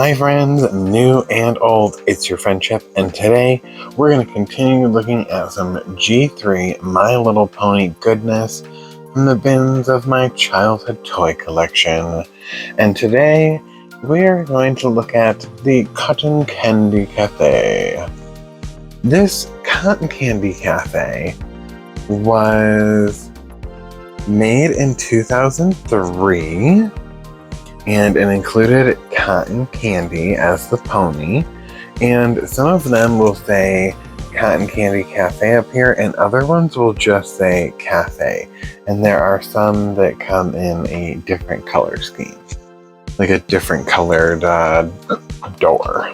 Hi friends, new and old, it's your FriendCHIP, and today we're going to continue looking at some G3 My Little Pony goodness from the bins of my childhood toy collection. And today we're going to look at the Cotton Candy Cafe. This Cotton Candy Cafe was made in 2003. And it included cotton candy as the pony, and some of them will say Cotton Candy Cafe up here, and other ones will just say cafe. And there are some that come in a different color scheme, like a different colored door.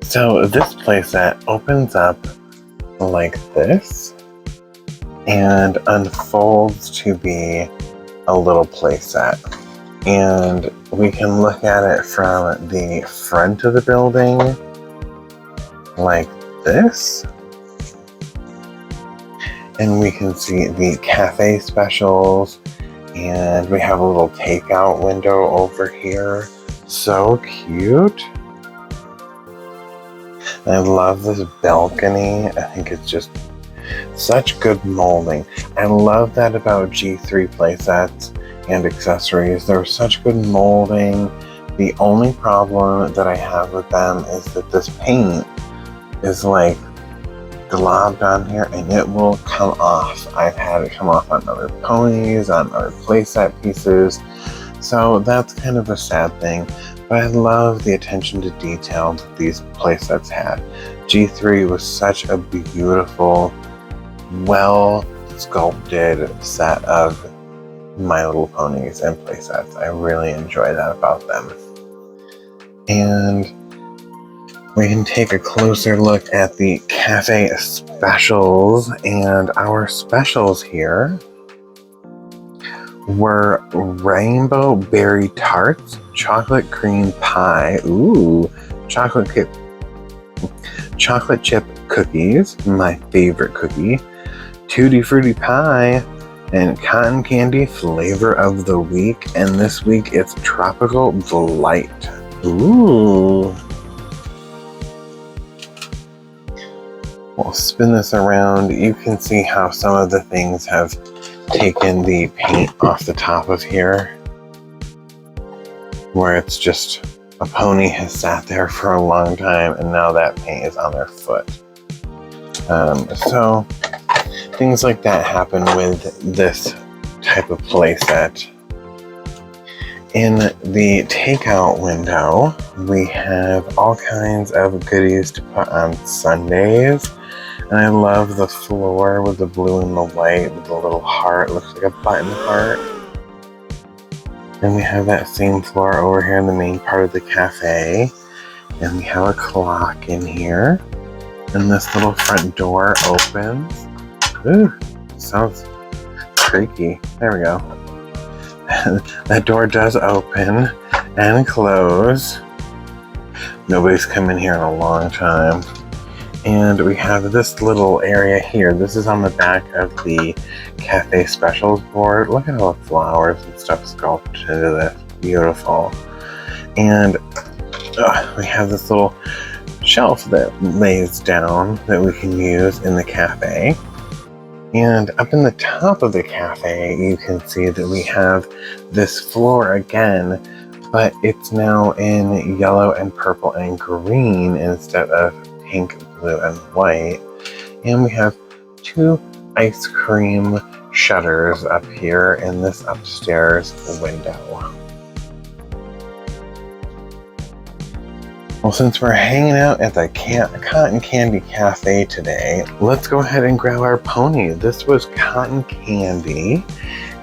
So this playset opens up like this and unfolds to be a little playset. And we can look at it from the front of the building like this. And we can see the cafe specials, and we have a little takeout window over here. So cute. I love this balcony. I think it's just such good molding. I love that about G3 playsets and accessories. They're such good molding. The only problem that I have with them is that this paint is like globbed on here and it will come off. I've had it come off on other ponies, on other playset pieces, so that's kind of a sad thing. But I love the attention to detail that these playsets had. G3 was such a beautiful, well sculpted set of My Little Ponies and playsets. I really enjoy that about them. And we can take a closer look at the cafe specials, and our specials here were rainbow berry tarts, chocolate cream pie, chocolate chip cookies, my favorite cookie, tutti frutti pie, and cotton candy flavor of the week. And this week it's tropical delight. Ooh. We'll spin this around. You can see how some of the things have taken the paint off the top of here, where it's just a pony has sat there for a long time and now that paint is on their foot. So things like that happen with this type of playset. In the takeout window, we have all kinds of goodies to put on Sundays. And I love the floor with the blue and the white with the little heart. It looks like a button heart. And we have that same floor over here in the main part of the cafe. And we have a clock in here. And this little front door opens. Ooh, sounds creaky. There we go. That door does open and close. Nobody's come in here in a long time. And we have this little area here. This is on the back of the cafe specials board. Look at all the flowers and stuff sculpted into this. Beautiful. And we have this little shelf that lays down that we can use in the cafe. And up in the top of the cafe, you can see that we have this floor again, but it's now in yellow and purple and green instead of pink, blue, and white. And we have two ice cream shutters up here in this upstairs window. Well, since we're hanging out at the Cotton Candy Cafe today, let's go ahead and grab our pony. This was Cotton Candy,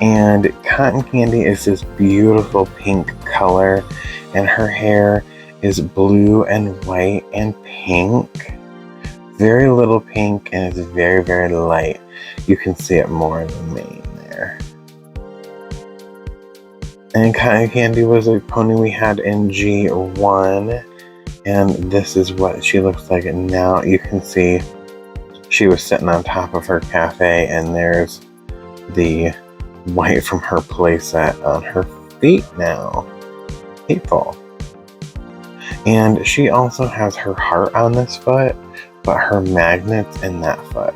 and Cotton Candy is this beautiful pink color, and her hair is blue and white and pink. Very little pink, and it's very, very light. You can see it more in the mane there. And Cotton Candy was a pony we had in G1. And this is what she looks like now. You can see she was sitting on top of her cafe, and there's the white from her playset on her feet now. People. And she also has her heart on this foot, but her magnet's in that foot.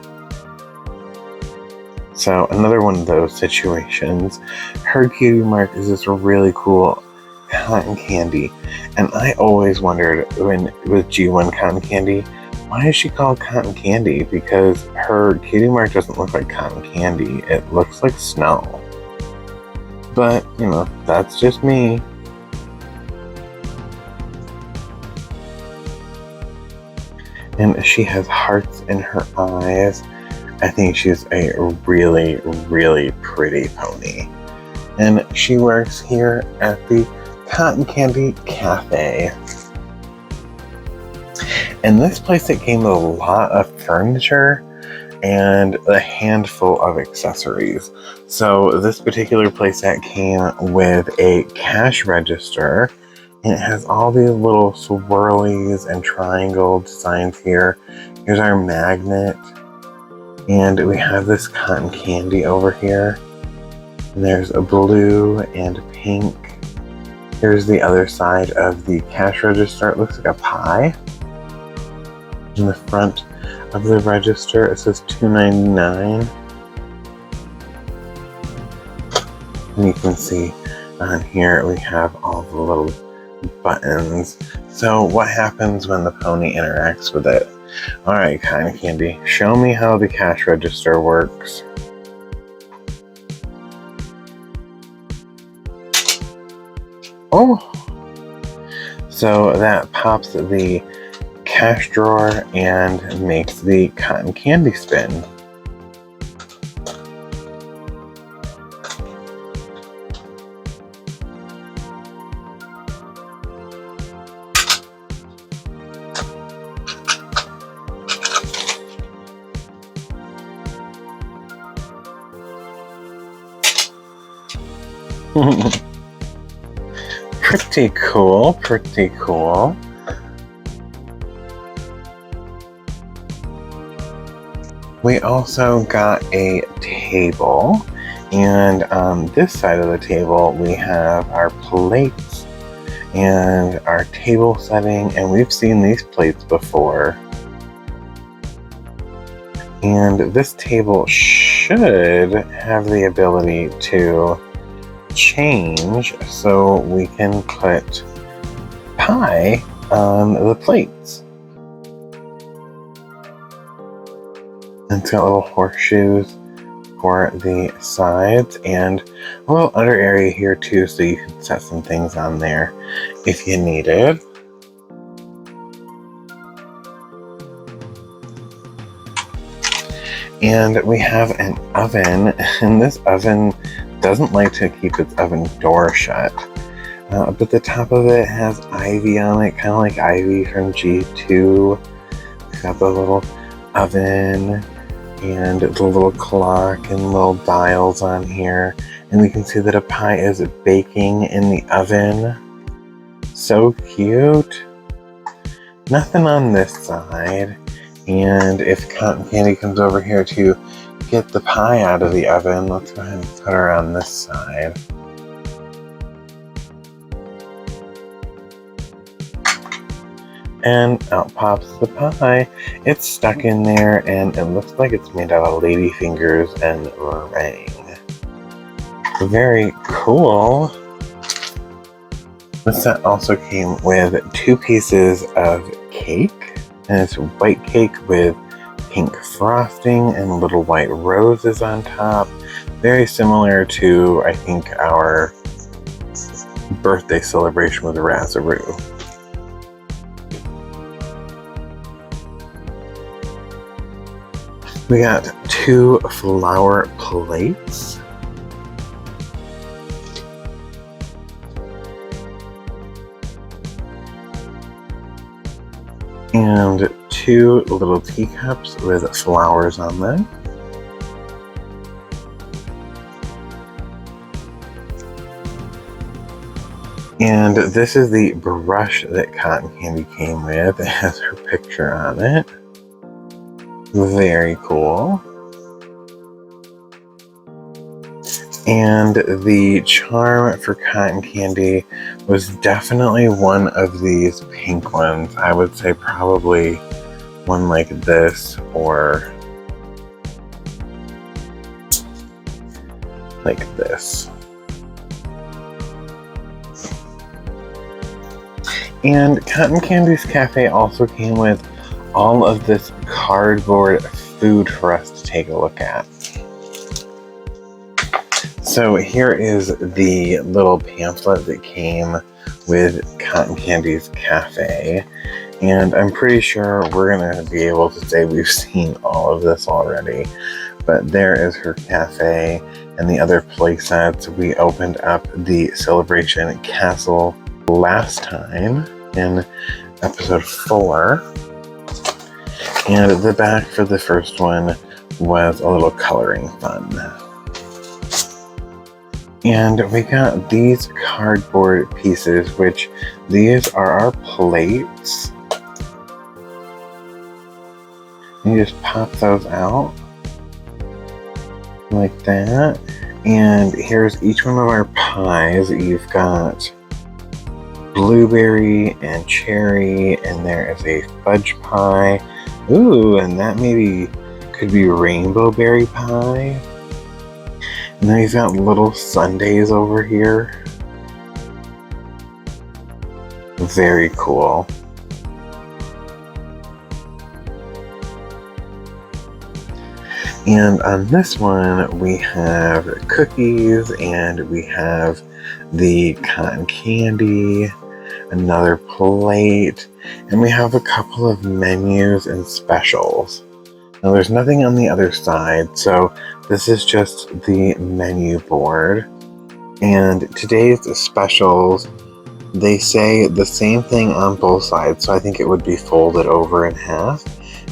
So another one of those situations. Her cutie mark is this really cool cotton candy. And I always wondered with G1 cotton candy, why is she called cotton candy? Because her cutie mark doesn't look like cotton candy. It looks like snow. But, you know, that's just me. And she has hearts in her eyes. I think she's a really, really pretty pony. And she works here at the Cotton Candy Cafe. And this place, it came with a lot of furniture and a handful of accessories. So this particular playset came with a cash register, and it has all these little swirlies and triangle designs here. Here's our magnet, and we have this cotton candy over here. And there's a blue and pink. Here's the other side of the cash register. It looks like a pie. In the front of the register, it says $2.99. And you can see on here we have all the little buttons. So what happens when the pony interacts with it? Alright, Cotton Candy, show me how the cash register works. Oh! So that pops the cash drawer and makes the cotton candy spin. Pretty cool, pretty cool. We also got a table, and on this side of the table we have our plates and our table setting, and we've seen these plates before. And this table should have the ability to change so we can put pie on the plates. And it's got little horseshoes for the sides and a little under area here too, so you can set some things on there if you needed. And we have an oven, and this oven doesn't like to keep its oven door shut. But the top of it has ivy on it, kind of like Ivy from G2. It's got the little oven and the little clock and little dials on here. And we can see that a pie is baking in the oven. So cute. Nothing on this side. And if Cotton Candy comes over here to get the pie out of the oven, let's go ahead and put her on this side. And out pops the pie. It's stuck in there, and it looks like it's made out of lady fingers and meringue. Very cool. The set also came with 2 pieces of cake. And it's white cake with pink frosting and little white roses on top. Very similar to, I think, our birthday celebration with Razzaroo. We got 2 flower plates. And 2 little teacups with flowers on them. And this is the brush that Cotton Candy came with. It has her picture on it. Very cool. And the charm for cotton candy was definitely one of these pink ones. I would say probably one like this or like this. And Cotton Candy's Cafe also came with all of this cardboard food for us to take a look at. So here is the little pamphlet that came with Cotton Candy's Cafe. And I'm pretty sure we're going to be able to say we've seen all of this already. But there is her cafe and the other playsets. We opened up the Celebration Castle last time in episode 4. And the back for the first one was a little coloring fun. And we got these cardboard pieces, which these are our plates. You just pop those out like that. And here's each one of our pies. You've got blueberry and cherry, and there is a fudge pie. Ooh, and that maybe could be rainbow berry pie. And then he's got little sundaes over here. Very cool. And on this one, we have cookies, and we have the cotton candy, another plate, and we have a couple of menus and specials. Now there's nothing on the other side, so this is just the menu board. And today's specials, they say the same thing on both sides, so I think it would be folded over in half.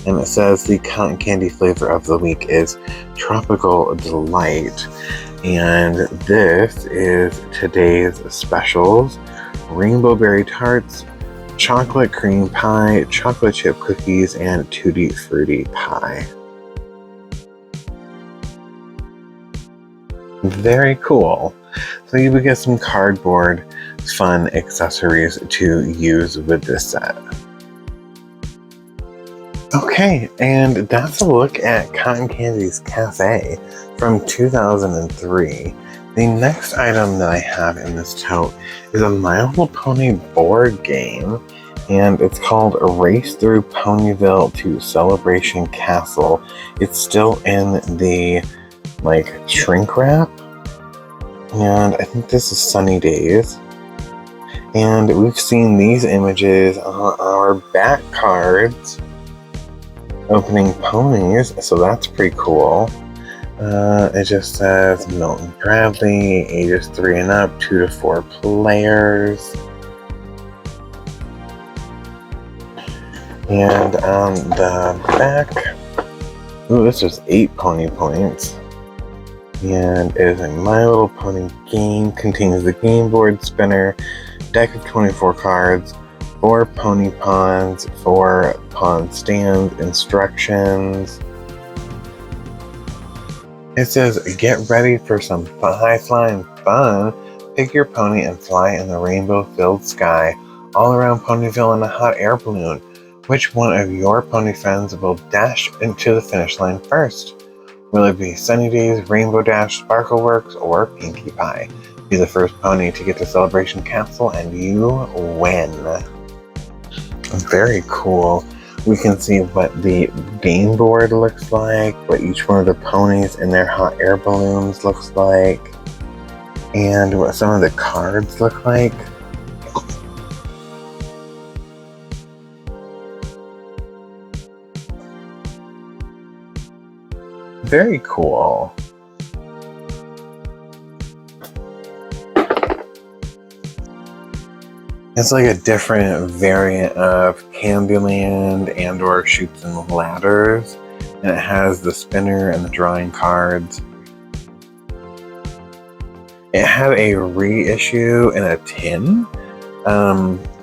And it says the cotton candy flavor of the week is Tropical Delight. And this is today's specials: rainbow berry tarts, chocolate cream pie, chocolate chip cookies, and tutti frutti pie. Very cool. So you would get some cardboard fun accessories to use with this set. Okay, and that's a look at Cotton Candy's Cafe from 2003. The next item that I have in this tote is a My Little Pony board game, and it's called A Race Through Ponyville to Celebration Castle. It's still in the shrink wrap, and I think this is Sunny Days. And we've seen these images on our back cards opening ponies, so that's pretty cool. It just says Milton Bradley, ages 3 and up, 2 to 4 players. And on the back, ooh, this is 8 pony points. And it is a My Little Pony game, contains the game board, spinner, deck of 24 cards, 4 pony pawns, 4 pawn stands, instructions. It says, get ready for some high flying fun. Pick your pony and fly in the rainbow-filled sky all around Ponyville in a hot air balloon. Which one of your pony friends will dash into the finish line first? Will it be Sunny Days, Rainbow Dash, Sparkleworks, or Pinkie Pie? Be the first pony to get to Celebration Castle and you win. Very cool. We can see what the game board looks like, what each one of the ponies in their hot air balloons looks like, and what some of the cards look like. Very cool. It's like a different variant of Candyland and or Chutes and Ladders, and it has the spinner and the drawing cards. It had a reissue in a tin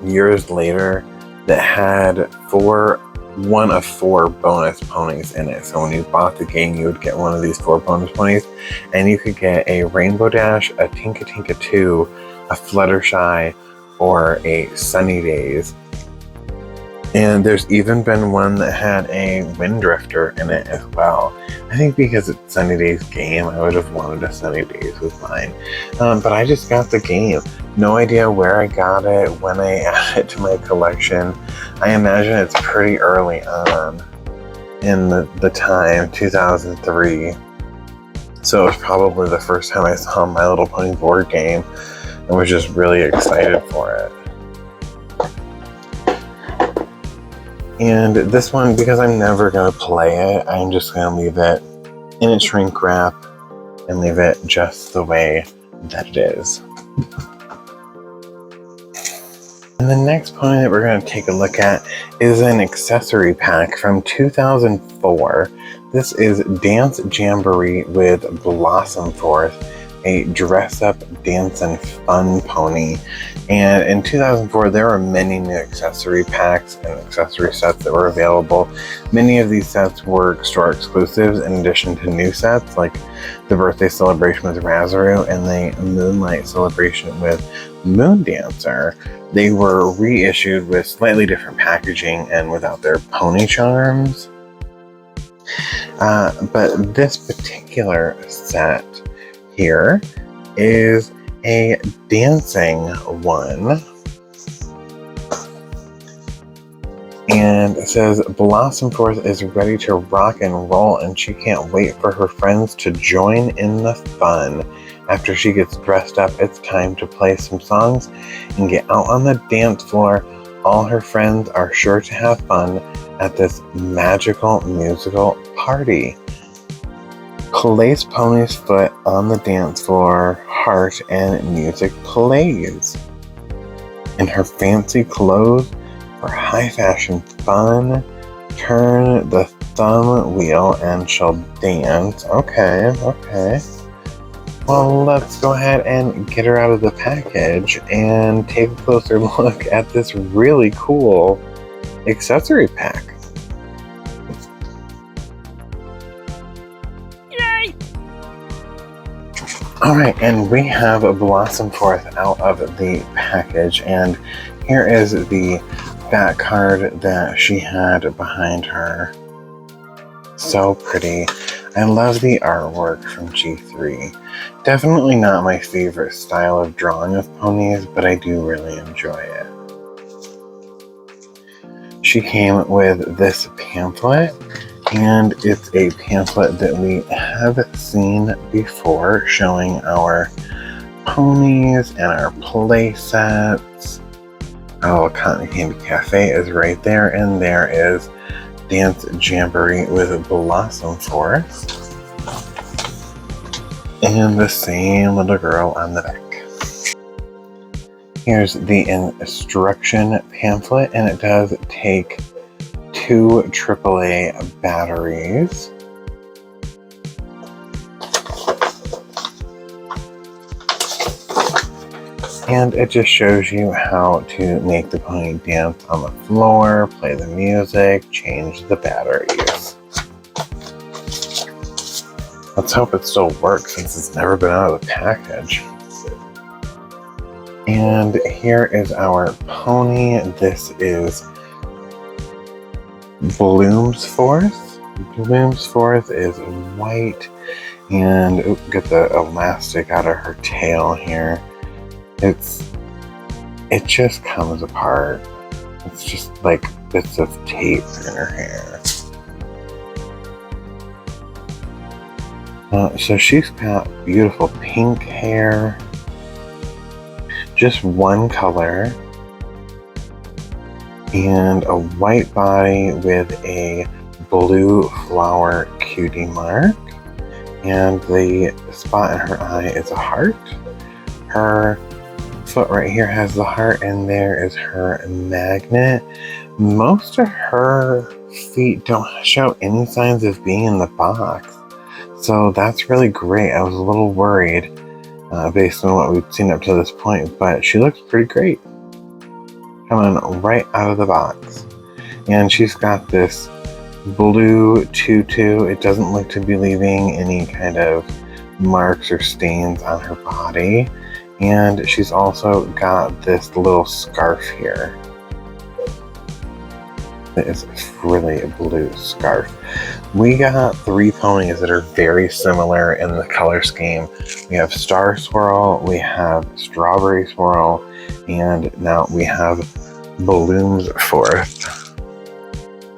years later that had 4 one of 4 bonus ponies in it. So when you bought the game, you would get one of these 4 bonus ponies, and you could get a Rainbow Dash, a Tinka Tinka 2, a Fluttershy, or a Sunny Days. And there's even been one that had a Wind Drifter in it as well. I think because it's Sunny Days game, I would have wanted a Sunny Days with mine. But I just got the game. No idea where I got it, when I added it to my collection. I imagine it's pretty early on in the time, 2003. So it was probably the first time I saw My Little Pony board game and was just really excited for it. And this one, because I'm never going to play it, I'm just going to leave it in its shrink wrap and leave it just the way that it is. And the next pony that we're going to take a look at is an accessory pack from 2004. This is Dance Jamboree with Blossom Forth, a dress-up, dance, and fun pony. And in 2004, there were many new accessory packs and accessory sets that were available. Many of these sets were store exclusives in addition to new sets, like the birthday celebration with Razaroo and the Moonlight celebration with Moon Dancer. They were reissued with slightly different packaging and without their pony charms. But this particular set here is a dancing one, and it says Blossom Forth is ready to rock and roll, and she can't wait for her friends to join in the fun. After she gets dressed up, it's time to play some songs and get out on the dance floor. All her friends are sure to have fun at this magical musical party. Place pony's foot on the dance floor, heart and music plays. In her fancy clothes for high fashion fun, turn the thumb wheel and she'll dance. Okay. Well, let's go ahead and get her out of the package and take a closer look at this really cool accessory pack. Alright, and we have Blossom Forth out of the package, and here is the back card that she had behind her. So pretty. I love the artwork from G3. Definitely not my favorite style of drawing of ponies, but I do really enjoy it. She came with this pamphlet, and it's a pamphlet that we have seen before, showing our ponies and our play sets. Our little Cotton Candy Cafe is right there, and there is Dance Jamboree with Blossom Forth. And the same little girl on the back. Here's the instruction pamphlet, and it does take 2 AAA batteries. And it just shows you how to make the pony dance on the floor, play the music, change the batteries. Let's hope it still works since it's never been out of the package. And here is our pony. This is Blooms Forth. Blooms Forth is white, and get the elastic out of her tail here. It just comes apart. It's just like bits of tape in her hair. So she's got beautiful pink hair, just one color, and a white body with a blue flower cutie mark, and the spot in her eye is a heart. Her foot right here has the heart, and there is her magnet. Most of her feet don't show any signs of being in the box, so that's really great. I was a little worried based on what we've seen up to this point, but she looks pretty great coming right out of the box. And she's got this blue tutu. It doesn't look to be leaving any kind of marks or stains on her body. And she's also got this little scarf here. It is really a blue scarf. We got 3 ponies that are very similar in the color scheme. We have Star Swirl, we have Strawberry Swirl, and now we have Bloom's Forth.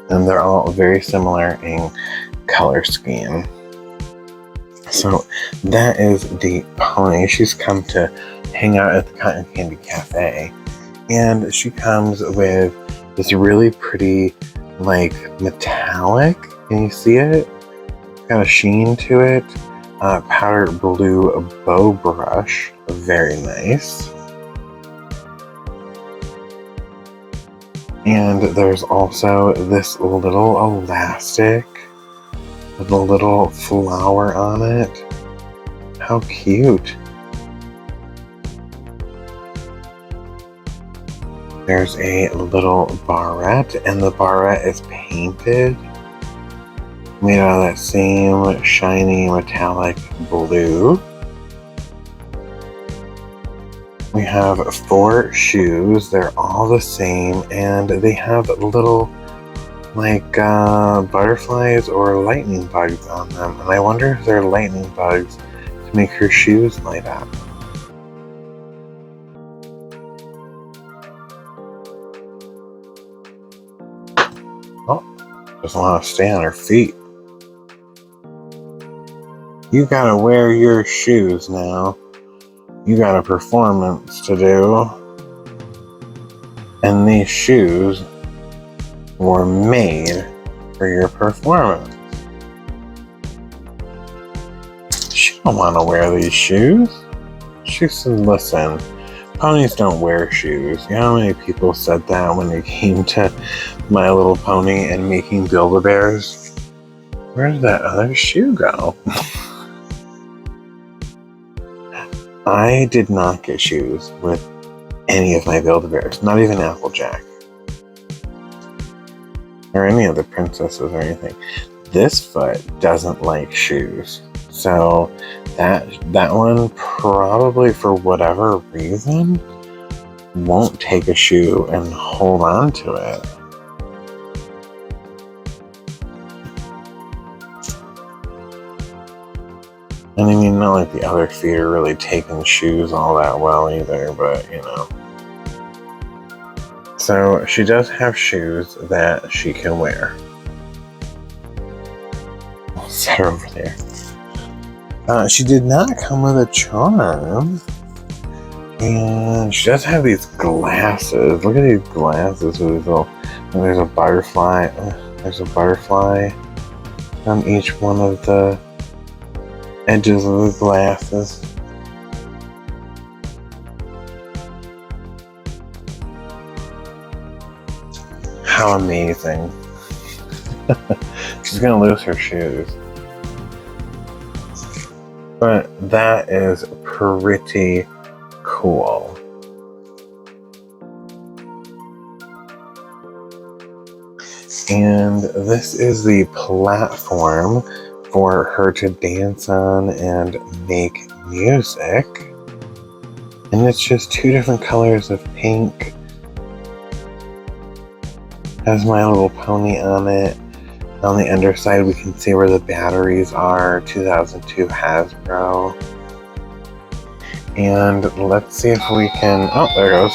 And they're all very similar in color scheme. So that is the pony. She's come to hang out at the Cotton Candy Cafe. And she comes with this really pretty, like, metallic. Can you see it? It's got a sheen to it. Powder blue bow brush. Very nice. And there's also this little elastic with a little flower on it. How cute. There's a little barrette, and the barrette is painted, made out of that same shiny metallic blue. We have 4 shoes. They're all the same, and they have little, like, butterflies or lightning bugs on them. And I wonder if they're lightning bugs to make her shoes light up. Doesn't want to stay on her feet. You gotta wear your shoes now. You got a performance to do. And these shoes were made for your performance. She don't want to wear these shoes. She said, listen, ponies don't wear shoes. You know how many people said that when it came to My Little Pony and making Build-A-Bears? Where did that other shoe go? I did not get shoes with any of my Build-A-Bears, not even Applejack. Or any of the princesses or anything. This foot doesn't like shoes. So that one probably, for whatever reason, won't take a shoe and hold on to it. And I mean, not like the other feet are really taking shoes all that well either, but you know. So she does have shoes that she can wear. I'll set her over there. She did not come with a charm. And she does have these glasses. Look at these glasses with these little, and there's a butterfly. There's a butterfly on each one of the edges of the glasses. How amazing. She's gonna lose her shoes. But that is pretty cool. And this is the platform for her to dance on and make music. And it's just 2 different colors of pink. Has My Little Pony on it. On the underside, we can see where the batteries are. 2002 Hasbro. And let's see if we can... Oh, there it goes.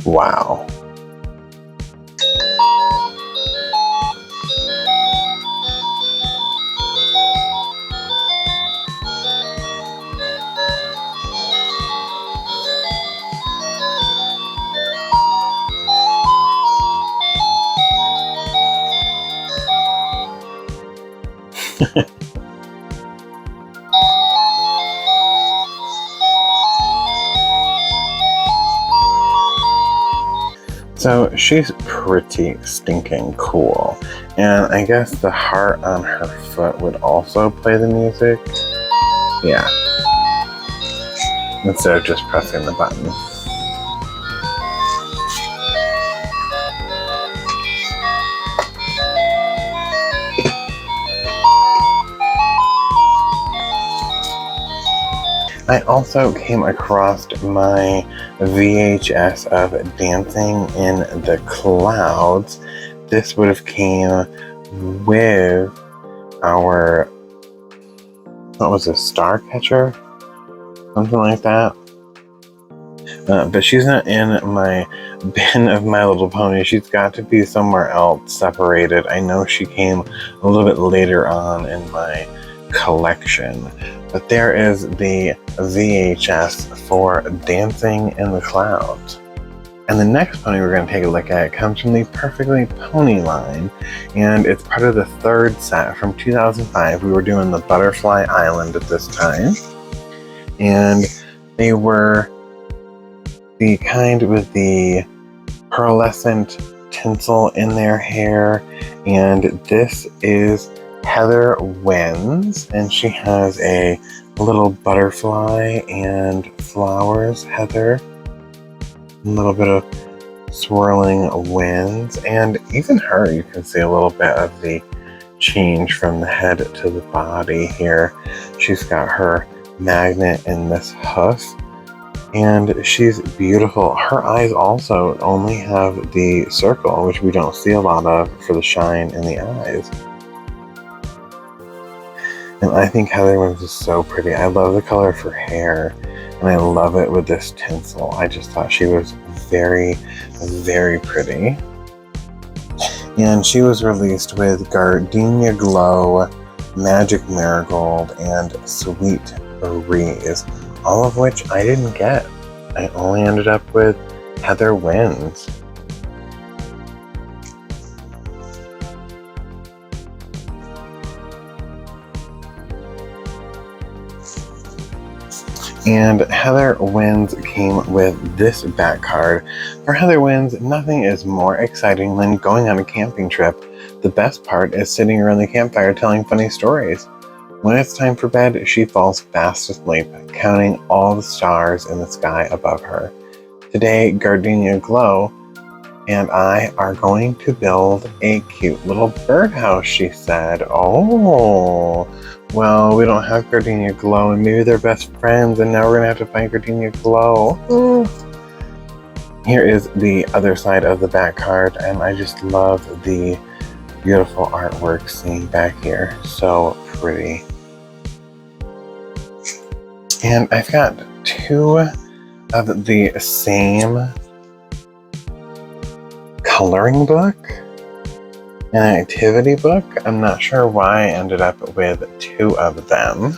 Wow. So she's pretty stinking cool. And I guess the heart on her foot would also play the music. Yeah. Instead of just pressing the button. I also came across my VHS of Dancing in the Clouds. This would have came with our, what was this, Star Catcher? Something like that. But she's not in my bin of My Little Pony. She's got to be somewhere else separated. I know she came a little bit later on in my collection. But there is the VHS for Dancing in the Clouds. And the next pony we're going to take a look at comes from the Perfectly Pony line, and it's part of the third set from 2005. We were doing the Butterfly Island at this time, and they were the kind with the pearlescent tinsel in their hair, and this is Heather Wins, and she has a little butterfly and flowers, Heather. A little bit of swirling winds, and even her, you can see a little bit of the change from the head to the body here. She's got her magnet in this hoof, and she's beautiful. Her eyes also only have the circle, which we don't see a lot of for the shine in the eyes. And I think Heather Wins is so pretty. I love the color of her hair, and I love it with this tinsel. I just thought she was very, very pretty. And she was released with Gardenia Glow, Magic Marigold, and Sweet Breeze, all of which I didn't get. I only ended up with Heather Wins. And Heather Wins came with this back card. For Heather Wins, nothing is more exciting than going on a camping trip. The best part is sitting around the campfire telling funny stories. When it's time for bed, she falls fast asleep, counting all the stars in the sky above her. Today, Gardenia Glow and I are going to build a cute little birdhouse, she said. Oh, well, we don't have Gardenia Glow, and maybe they're best friends, and now we're gonna have to find Gardenia Glow. Here is the other side of the back card, and I just love the beautiful artwork seen back here. So pretty. And I've got two of the same coloring book, an activity book. I'm not sure why I ended up with two of them.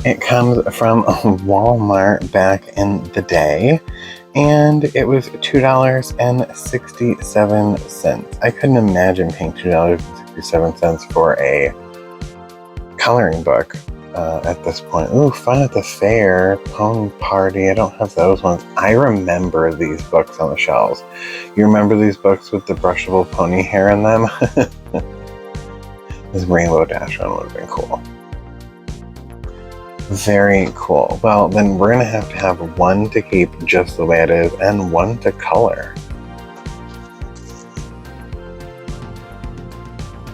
It comes from Walmart back in the day, and it was $2.67. I couldn't imagine paying $2.67 for a coloring book at this point. Ooh, fun at the fair, pony party. I don't have those ones. I remember these books on the shelves. You remember these books with the brushable pony hair in them? This Rainbow Dash one would have been cool. Very cool. Well, then we're going to have one to keep just the way it is and one to color.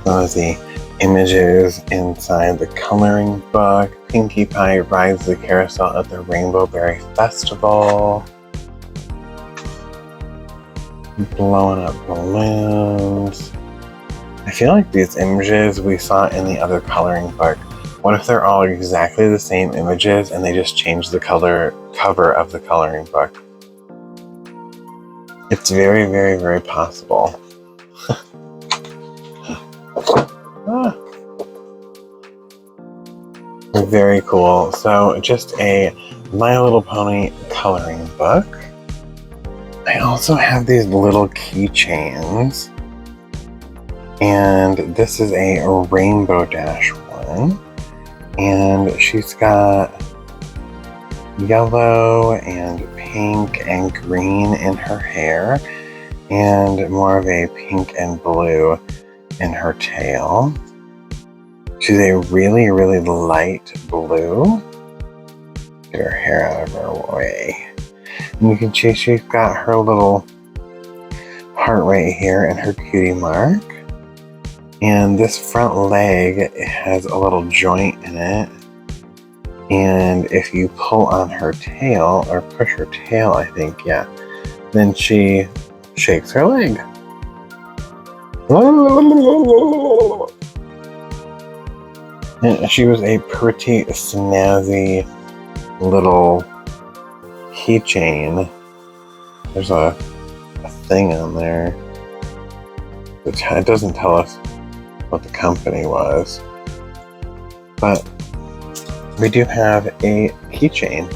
Some of the images inside the coloring book. Pinkie Pie rides the carousel at the Rainbow Berry Festival. Blowing up balloons. I feel like these images we saw in the other coloring book, what if they're all exactly the same images and they just change the cover of the coloring book? It's very, very, very possible. Very cool. So just a My Little Pony coloring book. I also have these little keychains, and this is a Rainbow Dash one, and she's got yellow and pink and green in her hair, and more of a pink and blue in her tail. She's a really, really light blue. Get her hair out of her way. And you can see she's got her little heart right here and her cutie mark. And this front leg has a little joint in it. And if you pull on her tail, or push her tail, I think, yeah, then she shakes her leg. And she was a pretty snazzy little keychain. There's a thing on there. It doesn't tell us what the company was. But we do have a keychain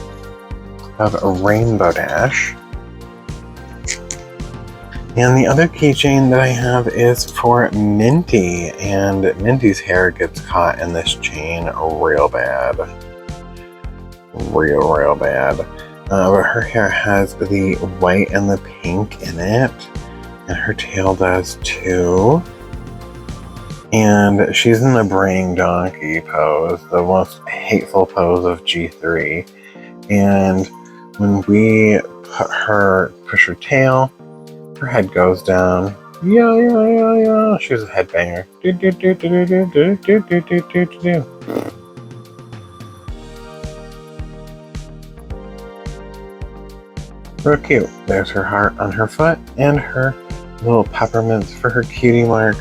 of a Rainbow Dash. And the other keychain that I have is for Minty, and Minty's hair gets caught in this chain real bad. Real bad. But her hair has the white and the pink in it, and her tail does too. And she's in the braying donkey pose, the most hateful pose of G3. And when we push her tail, her head goes down. Yeah. She's a headbanger. Real cute. There's her heart on her foot and her little peppermints for her cutie mark.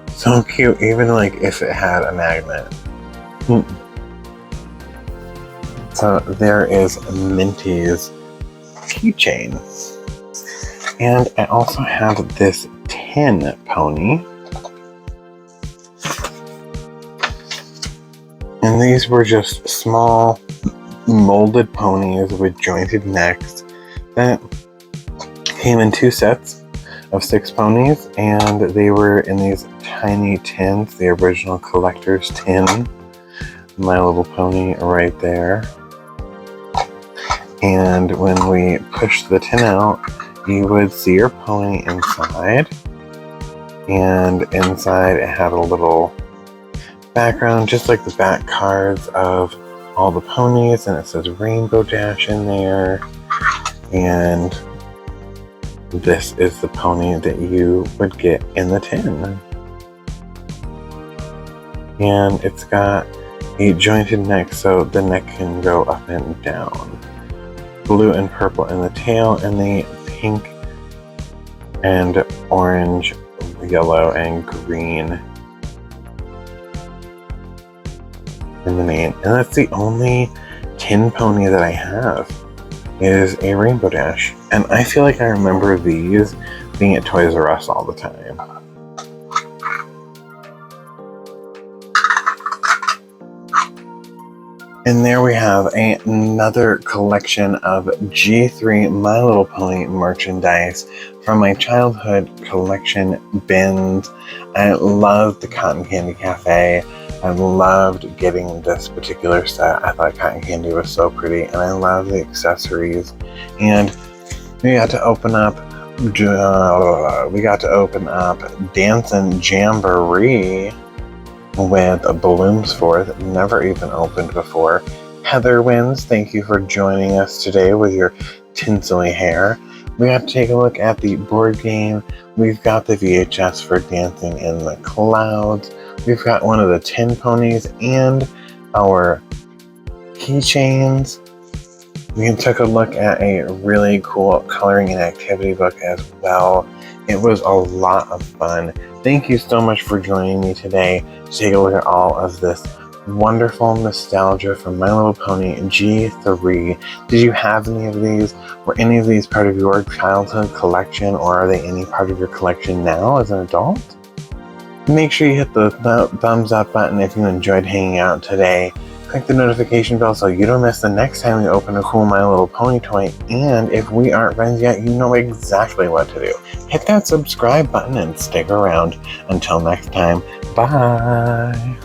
So cute, even like if it had a magnet. So there is Minty's keychain. And I also have this tin pony. And these were just small molded ponies with jointed necks that came in 2 sets of 6 ponies, and they were in these tiny tins, the original collector's tin. My Little Pony right there. And when we pushed the tin out, you would see your pony inside, and inside it had a little background, just like the back cards of all the ponies, and it says Rainbow Dash in there. And this is the pony that you would get in the tin. And it's got a jointed neck, so the neck can go up and down. Blue and purple in the tail, and the pink and orange, yellow and green in the mane. And that's the only tin pony that I have, is a Rainbow Dash. And I feel like I remember these being at Toys R Us all the time. And there we have another collection of G3 My Little Pony merchandise from my childhood collection bins. I loved the Cotton Candy Cafe. I loved getting this particular set. I thought cotton candy was so pretty, and I love the accessories. And we got to open up Dancing Jamboree with balloons for it. Never even opened before. Heather wins. Thank you for joining us today with your tinsely hair. We got to take a look at the board game. We've got the VHS for Dancing in the Clouds. We've got one of the tin ponies and our keychains. We took a look at a really cool coloring and activity book as well. It was a lot of fun. Thank you so much for joining me today to take a look at all of this wonderful nostalgia from My Little Pony G3. Did you have any of these? Were any of these part of your childhood collection, or are they any part of your collection now as an adult? Make sure you hit the thumbs up button if you enjoyed hanging out today. Click the notification bell so you don't miss the next time we open a cool My Little Pony toy. And if we aren't friends yet, you know exactly what to do. Hit that subscribe button and stick around. Until next time, bye!